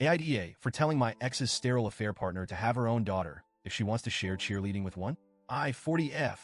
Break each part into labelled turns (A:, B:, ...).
A: AITA for telling my ex's sterile affair partner to have her own daughter if she wants to share cheerleading with one. I, 40F,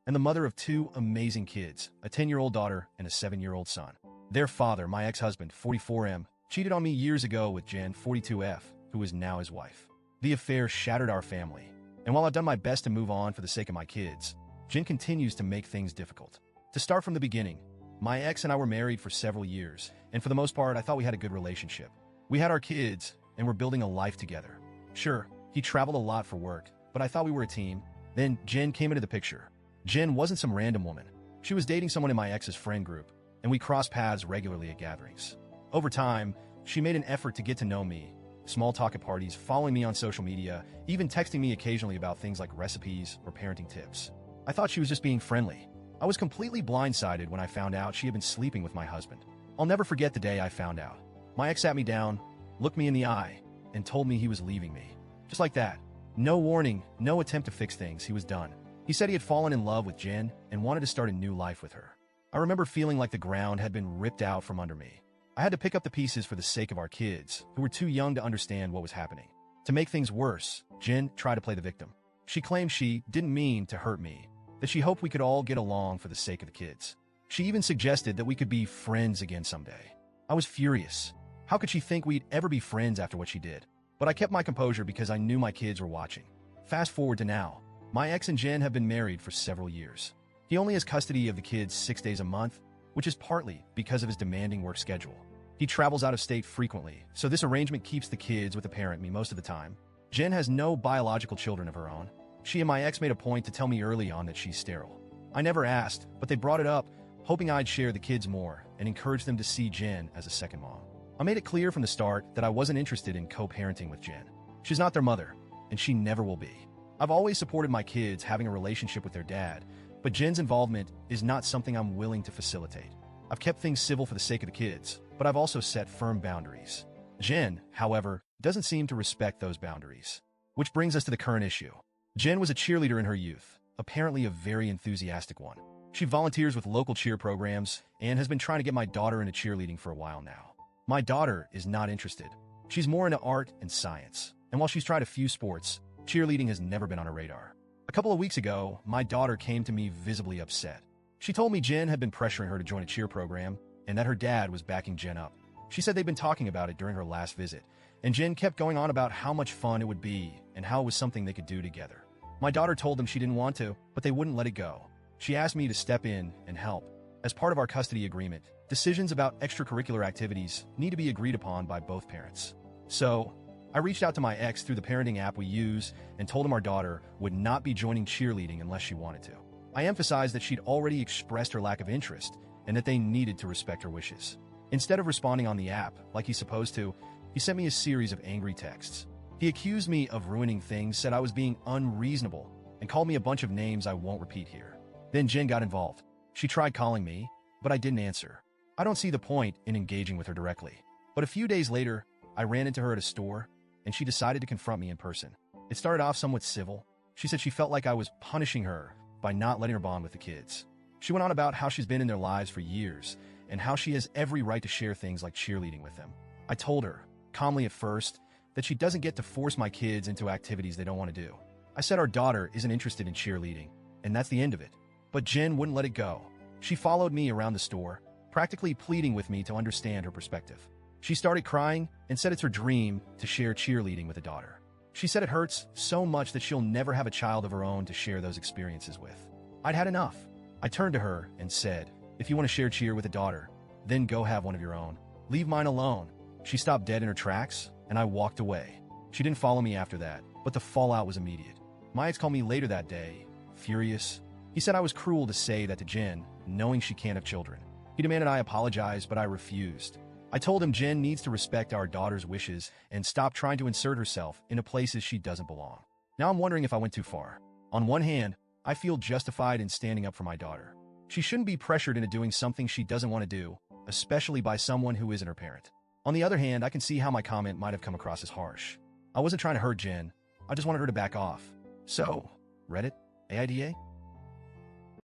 A: and the mother of two amazing kids, a 10-year-old daughter and a 7-year-old son. Their father, my ex-husband, 44M, cheated on me years ago with Jen, 42F, who is now his wife. The affair shattered our family, and while I've done my best to move on for the sake of my kids, Jen continues to make things difficult. To start from the beginning, my ex and I were married for several years, and for the most part, I thought we had a good relationship. We had our kids, and we're building a life together. Sure, he traveled a lot for work, but I thought we were a team. Then Jen came into the picture. Jen wasn't some random woman. She was dating someone in my ex's friend group, and we crossed paths regularly at gatherings. Over time, she made an effort to get to know me, small talk at parties, following me on social media, even texting me occasionally about things like recipes or parenting tips. I thought she was just being friendly. I was completely blindsided when I found out she had been sleeping with my husband. I'll never forget the day I found out. My ex sat me down, looked me in the eye, and told me he was leaving me. Just like that. No warning, no attempt to fix things, he was done. He said he had fallen in love with Jen and wanted to start a new life with her. I remember feeling like the ground had been ripped out from under me. I had to pick up the pieces for the sake of our kids, who were too young to understand what was happening. To make things worse, Jen tried to play the victim. She claimed she didn't mean to hurt me, that she hoped we could all get along for the sake of the kids. She even suggested that we could be friends again someday. I was furious. How could she think we'd ever be friends after what she did? But I kept my composure because I knew my kids were watching. Fast forward to now. My ex and Jen have been married for several years. He only has custody of the kids 6 days a month, which is partly because of his demanding work schedule. He travels out of state frequently, so this arrangement keeps the kids with a parent me most of the time. Jen has no biological children of her own. She and my ex made a point to tell me early on that she's sterile. I never asked, but they brought it up, hoping I'd share the kids more and encourage them to see Jen as a second mom. I made it clear from the start that I wasn't interested in co-parenting with Jen. She's not their mother, and she never will be. I've always supported my kids having a relationship with their dad, but Jen's involvement is not something I'm willing to facilitate. I've kept things civil for the sake of the kids, but I've also set firm boundaries. Jen, however, doesn't seem to respect those boundaries. Which brings us to the current issue. Jen was a cheerleader in her youth, apparently a very enthusiastic one. She volunteers with local cheer programs and has been trying to get my daughter into cheerleading for a while now. My daughter is not interested. She's more into art and science, and while she's tried a few sports, cheerleading has never been on her radar. A couple of weeks ago, my daughter came to me visibly upset. She told me Jen had been pressuring her to join a cheer program and that her dad was backing Jen up. She said they'd been talking about it during her last visit, and Jen kept going on about how much fun it would be and how it was something they could do together. My daughter told them she didn't want to, but they wouldn't let it go. She asked me to step in and help. As part of our custody agreement, decisions about extracurricular activities need to be agreed upon by both parents. So, I reached out to my ex through the parenting app we use and told him our daughter would not be joining cheerleading unless she wanted to. I emphasized that she'd already expressed her lack of interest and that they needed to respect her wishes. Instead of responding on the app like he's supposed to, he sent me a series of angry texts. He accused me of ruining things, said I was being unreasonable, and called me a bunch of names I won't repeat here. Then Jen got involved. She tried calling me, but I didn't answer. I don't see the point in engaging with her directly. But a few days later, I ran into her at a store, and she decided to confront me in person. It started off somewhat civil. She said she felt like I was punishing her by not letting her bond with the kids. She went on about how she's been in their lives for years, and how she has every right to share things like cheerleading with them. I told her, calmly at first, that she doesn't get to force my kids into activities they don't want to do. I said our daughter isn't interested in cheerleading, and that's the end of it. But Jen wouldn't let it go. She followed me around the store, practically pleading with me to understand her perspective. She started crying and said it's her dream to share cheerleading with a daughter. She said it hurts so much that she'll never have a child of her own to share those experiences with. I'd had enough. I turned to her and said, if you want to share cheer with a daughter, then go have one of your own. Leave mine alone. She stopped dead in her tracks, and I walked away. She didn't follow me after that, but the fallout was immediate. My ex called me later that day, furious. He said I was cruel to say that to Jen, knowing she can't have children. He demanded I apologize, but I refused. I told him Jen needs to respect our daughter's wishes and stop trying to insert herself into places she doesn't belong. Now I'm wondering if I went too far. On one hand, I feel justified in standing up for my daughter. She shouldn't be pressured into doing something she doesn't want to do, especially by someone who isn't her parent. On the other hand, I can see how my comment might have come across as harsh. I wasn't trying to hurt Jen. I just wanted her to back off. So, Reddit? AIDA?